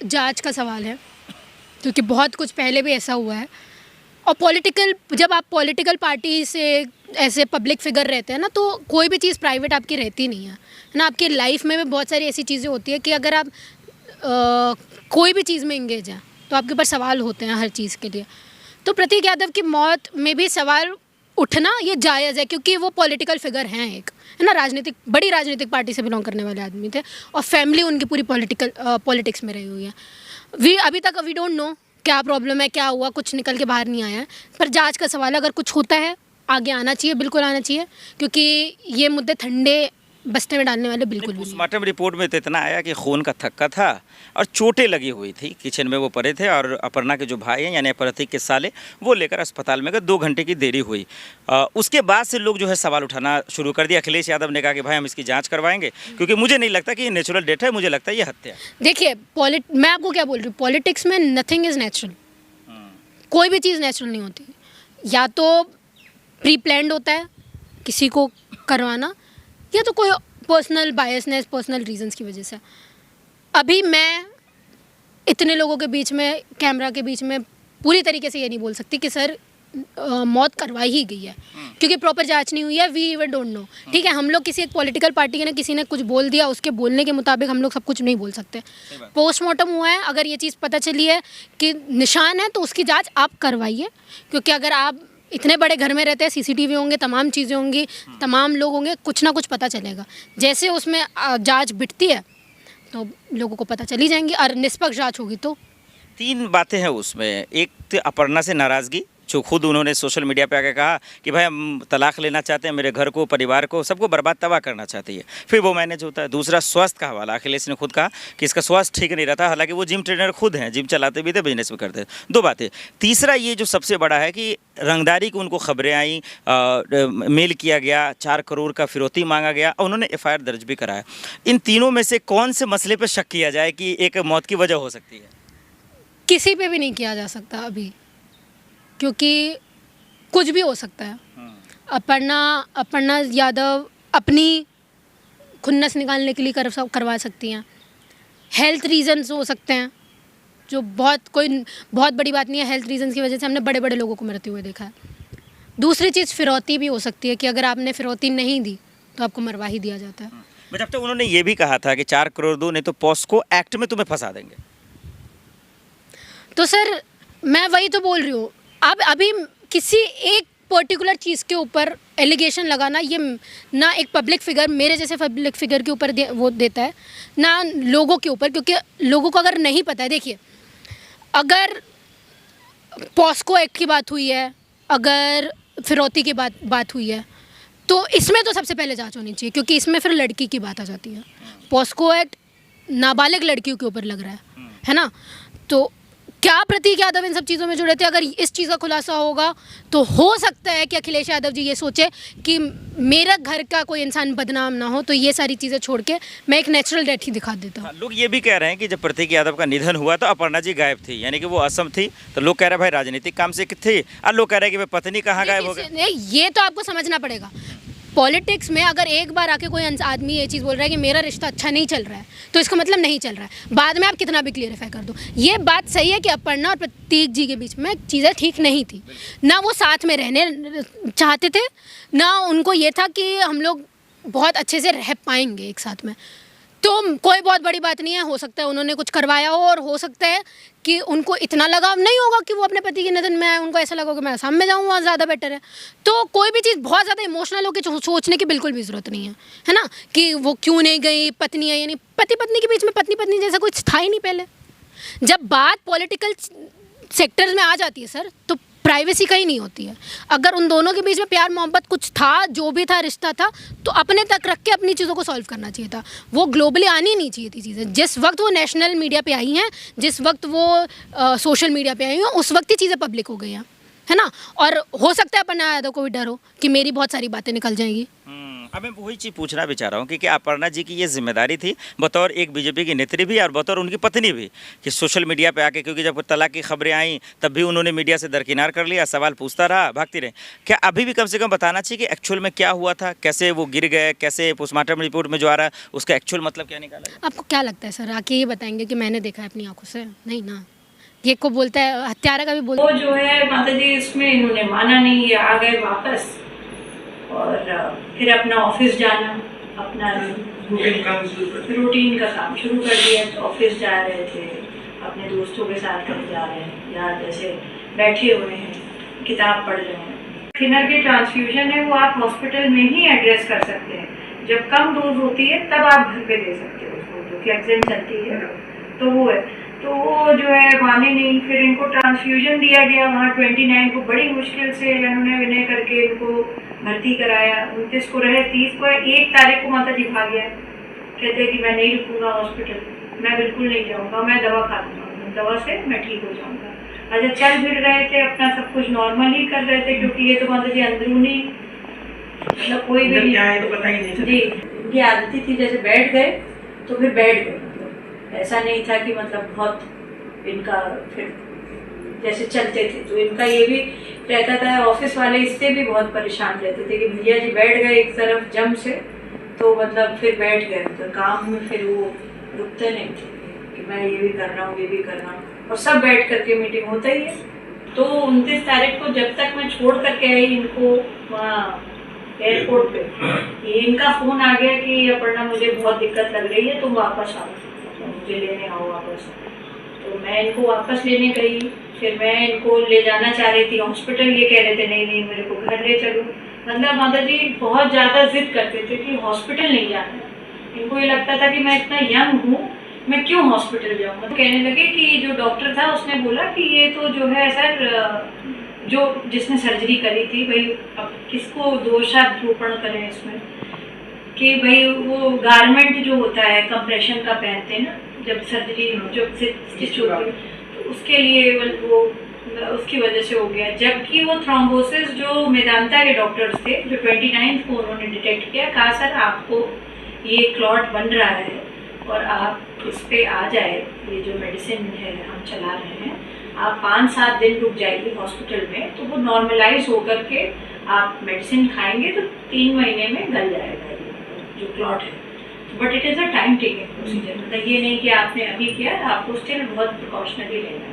जांच का सवाल है, क्योंकि बहुत कुछ पहले भी ऐसा हुआ है। और जब आप पॉलिटिकल पार्टी से ऐसे पब्लिक फिगर रहते हैं ना, तो कोई भी चीज़ प्राइवेट आपकी रहती नहीं है ना। आपकी लाइफ में भी बहुत सारी ऐसी चीज़ें होती है कि अगर आप कोई भी चीज़ में इंगेज हैं तो आपके ऊपर सवाल होते हैं हर चीज़ के लिए। तो प्रतीक यादव की मौत में भी सवाल उठना ये जायज़ है, क्योंकि वो पॉलिटिकल फिगर हैं, एक है ना, बड़ी राजनीतिक पार्टी से बिलोंग करने वाले आदमी थे, और फैमिली उनकी पूरी पॉलिटिक्स में रही हुई है। अभी तक वी डोंट नो क्या प्रॉब्लम है, क्या हुआ, कुछ निकल के बाहर नहीं आया है। पर जांच का सवाल है, अगर कुछ होता है आगे आना चाहिए, बिल्कुल आना चाहिए, क्योंकि ये मुद्दे ठंडे बस्ते में डालने वाले बिल्कुल भी नहीं। पोस्टमार्टम रिपोर्ट में तो इतना आया कि खून का थक्का था और चोटें लगी हुई थी, किचन में वो पड़े थे, और अपर्णा के जो भाई हैं यानी प्रतीक के साले, वो लेकर अस्पताल में गए। 2 घंटे की देरी हुई। उसके बाद से लोग जो है सवाल उठाना शुरू कर दिया। अखिलेश यादव ने कहा कि भाई हम इसकी जांच करवाएंगे, क्योंकि मुझे नहीं लगता कि ये नेचुरल डेथ है, मुझे लगता है ये हत्या। देखिए, मैं आपको क्या बोल रही हूँ, पॉलिटिक्स में नथिंग इज़ नेचुरल। कोई भी चीज़ नेचुरल नहीं होती। या तो प्री प्लान्ड होता है किसी को करवाना, या तो कोई पर्सनल बायसनेस, पर्सनल रीजंस की वजह से। अभी मैं इतने लोगों के बीच में, कैमरा के बीच में पूरी तरीके से ये नहीं बोल सकती कि सर मौत करवाई ही गई है, क्योंकि प्रॉपर जांच नहीं हुई है। We even don't know. ठीक है, हम लोग किसी एक पॉलिटिकल पार्टी के ना, किसी ने कुछ बोल दिया, उसके बोलने के मुताबिक हम लोग सब कुछ नहीं बोल सकते। पोस्टमार्टम हुआ है, अगर ये चीज़ पता चली है कि निशान है, तो उसकी जाँच आप करवाइए, क्योंकि अगर आप इतने बड़े घर में रहते हैं, सीसीटीवी होंगे, तमाम चीज़ें होंगी, तमाम लोग होंगे, कुछ ना कुछ पता चलेगा। जैसे उसमें जांच बिटती है तो लोगों को पता चली जाएंगी, और निष्पक्ष जांच होगी तो। 3 बातें हैं उसमें। एक तो अपर्णा से नाराज़गी, जो खुद उन्होंने सोशल मीडिया पे आके कहा कि भाई हम तलाक लेना चाहते हैं, मेरे घर को, परिवार को, सबको बर्बाद तबाह करना चाहती है, फिर वो मैनेज होता है। दूसरा, स्वास्थ्य का हवाला। अखिलेश ने खुद कहा कि इसका स्वास्थ्य ठीक नहीं रहता, हालांकि वो जिम ट्रेनर खुद हैं, जिम चलाते भी थे, बिजनेस भी करते थे। 2 बातें। तीसरा, ये जो सबसे बड़ा है कि रंगदारी की उनको खबरें आई, मेल किया गया, 4 करोड़ का फिरौती मांगा गया, और उन्होंने FIR दर्ज भी कराया। इन तीनों में से कौन से मसले पर शक किया जाए कि एक मौत की वजह हो सकती है? किसी पे भी नहीं किया जा सकता अभी, क्योंकि कुछ भी हो सकता है। अपर्णा यादव अपनी खुन्नस निकालने के लिए करवा सकती हैं। हेल्थ रीजंस हो सकते हैं, जो बहुत बड़ी बात नहीं है। हेल्थ रीजंस की वजह से हमने बड़े बड़े लोगों को मरते हुए देखा है। दूसरी चीज़, फिरौती भी हो सकती है कि अगर आपने फिरौती नहीं दी तो आपको मरवा ही दिया जाता है। जब तक उन्होंने ये भी कहा था कि 4 करोड़ दो, नहीं तो पॉस्को एक्ट में तुम्हें फंसा देंगे। तो सर, मैं वही तो बोल रही हूँ। अब अभी किसी एक पर्टिकुलर चीज़ के ऊपर एलिगेशन लगाना, ये ना एक पब्लिक फिगर, मेरे जैसे पब्लिक फिगर के ऊपर वो देता है, ना लोगों के ऊपर, क्योंकि लोगों को अगर नहीं पता है। देखिए, अगर पॉस्को एक्ट की बात हुई है, अगर फिरौती की बात हुई है, तो इसमें तो सबसे पहले जांच होनी चाहिए, क्योंकि इसमें फिर लड़की की बात आ जाती है। पॉस्को एक्ट नाबालिग लड़कियों के ऊपर लग रहा है ना। तो क्या प्रतीक यादव इन सब चीज़ों में जुड़े थे? अगर इस चीज़ का खुलासा होगा तो हो सकता है कि अखिलेश यादव जी ये सोचे कि मेरा घर का कोई इंसान बदनाम ना हो, तो ये सारी चीज़ें छोड़ के मैं एक नेचुरल डेथ ही दिखा देता हूँ। लोग ये भी कह रहे हैं कि जब प्रतीक यादव का निधन हुआ तो अपर्णा जी गायब थी, यानी कि वो असम थी, तो लोग कह रहे हैं भाई राजनीतिक काम से थी, और लोग कह रहे हैं कि भाई पत्नी कहाँ गायब हो गई। ये तो आपको समझना पड़ेगा। पॉलिटिक्स में अगर एक बार आके कोई आदमी ये चीज़ बोल रहा है कि मेरा रिश्ता अच्छा नहीं चल रहा है, तो इसका मतलब नहीं चल रहा है। बाद में आप कितना भी क्लियरिफाई कर दो, ये बात सही है कि अपर्णा और प्रतीक जी के बीच में चीज़ें ठीक नहीं थी। ना वो साथ में रहने चाहते थे, ना उनको ये था कि हम लोग बहुत अच्छे से रह पाएंगे एक साथ में। तो कोई बहुत बड़ी बात नहीं है। हो सकता है उन्होंने कुछ करवाया हो, और हो सकता है कि उनको इतना लगाव नहीं होगा कि वो अपने पति के निधन में आए, उनको ऐसा लगा कि मैं असम में जाऊँ, वहाँ ज़्यादा बेटर है। तो कोई भी चीज़ बहुत ज़्यादा इमोशनल होकर सोचने की बिल्कुल भी ज़रूरत नहीं है ना, कि वो क्यों नहीं गई, पत्नी है, यानी पति पत्नी के बीच में पत्नी जैसा कुछ था ही नहीं पहले। जब बात पॉलिटिकल सेक्टर्स में आ जाती है सर, तो प्राइवेसी कहीं नहीं होती है। अगर उन दोनों के बीच में प्यार मोहब्बत कुछ था, जो भी था, रिश्ता था, तो अपने तक रख के अपनी चीज़ों को सॉल्व करना चाहिए था। वो ग्लोबली आनी नहीं चाहिए थी चीज़ें। जिस वक्त वो नेशनल मीडिया पे आई हैं, जिस वक्त वो सोशल मीडिया पे आई हैं, उस वक्त ही चीज़ें पब्लिक हो गई हैं, है ना। और हो सकता है अपर्णा यादव को भी डर हो कि मेरी बहुत सारी बातें निकल जाएंगी। अब मैं वही चीज़ पूछना भी चाह रहा हूँ कि क्या अपर्णा जी की ये जिम्मेदारी थी बतौर एक बीजेपी की नेत्री भी और बतौर उनकी पत्नी भी कि सोशल मीडिया पे आके, क्योंकि जब तलाक की खबरें आई तब भी उन्होंने मीडिया से दरकिनार कर लिया, सवाल पूछता रहा, भागती रहे। क्या अभी भी कम से कम बताना चाहिए कि एक्चुअल में क्या हुआ था, कैसे वो गिर गए, कैसे पोस्टमार्टम रिपोर्ट में जो आ रहा है उसका एक्चुअल मतलब क्या निकाला गया? आपको क्या लगता है सर, आके ये बताएंगे कि मैंने देखा है अपनी आंखों से? नहीं ना, ये को बोलता है, हत्यारा का भी बोलता वो जो है माता जी इसमें इन्होंने माना नहीं, ये आ गए वापस और फिर अपना ऑफिस जाना, अपना रूटीन का काम शुरू कर दिया। तो ऑफिस जा रहे थे, अपने दोस्तों के साथ कहीं जा रहे हैं या जैसे बैठे हुए हैं किताब पढ़ रहे हैं। थिनर की ट्रांसफ्यूजन है वो आप हॉस्पिटल में ही एड्रेस कर सकते हैं, जब कम डोज होती है तब आप घर पे दे सकते हो उसको, जो फ्लेक्सिन चलती है तो वो है। तो वो जो है माने नहीं, फिर इनको ट्रांसफ्यूजन दिया गया वहाँ 29 को, बड़ी मुश्किल से इन्होंने विनय करके इनको भर्ती कराया। 29 को रहे, 30 को 1 तारीख को माता जी भाग गया, कहते कि मैं नहीं रुकूंगा हॉस्पिटल, मैं बिल्कुल नहीं जाऊंगा, मैं दवा खा लूँगा, दवा से मैं ठीक हो जाऊंगा। अच्छा चल फिर रहे थे, अपना सब कुछ नॉर्मल ही कर रहे थे, क्योंकि ये तो माता जी अंदरूनी मतलब कोई भी क्या है तो पता ही नहीं जी। इनकी आदत थी जैसे बैठ गए तो फिर बैठ गए, ऐसा नहीं था कि मतलब बहुत इनका फिर जैसे चलते थे। तो इनका ये भी रहता था, ऑफिस वाले इससे भी बहुत परेशान रहते थे कि भैया जी बैठ गए एक तरफ जम से, तो मतलब फिर बैठ गए, तो काम में फिर वो रुकते नहीं थे कि मैं ये भी कर रहा हूँ, ये भी कर रहा हूँ, और सब बैठ करके मीटिंग होता ही है। तो 29 तारीख को जब तक मैं छोड़ करके आई इनको वहाँ एयरपोर्ट पे, इनका फोन आ गया कि अपर्णा मुझे बहुत दिक्कत लग रही है, तुम वापस आओ, मुझे लेने आओ वापस। तो मैं इनको वापस लेने गई, फिर मैं इनको ले जाना चाह रही थी हॉस्पिटल, ये कह रहे थे नहीं नहीं मेरे को घर ले चलो। मतलब माता जी बहुत ज़्यादा जिद करते थे कि हॉस्पिटल नहीं जाना है। इनको ये लगता था कि मैं इतना यंग हूँ, मैं क्यों हॉस्पिटल जाऊँ। तो कहने लगे कि जो डॉक्टर था उसने बोला कि ये तो जो है सर, जो जिसने सर्जरी करी थी भाई, अब किसको दोषारोपण करें इसमें, कि भाई वो गारमेंट जो होता है कंप्रेशन का पहनते हैं ना जब सर्जरी जब स्टिच होती है, तो उसके लिए वो उसकी वजह से हो गया। जबकि वो थ्रोम्बोसिस जो मेदांता के डॉक्टर्स थे, जो 29 को उन्होंने डिटेक्ट किया, कहा सर आपको ये क्लॉट बन रहा है और आप इस पे आ जाए, ये जो मेडिसिन है हम चला रहे हैं, आप 5-7 दिन रुक जाइए हॉस्पिटल में, तो वो नॉर्मलाइज होकर के आप मेडिसिन खाएंगे तो 3 महीने में गल जाएगा जो क्लॉट है। But it is a time taking procedure, मतलब ये नहीं कि आपने अभी किया, आपको स्टिल बहुत प्रिकॉशनरी लेना है।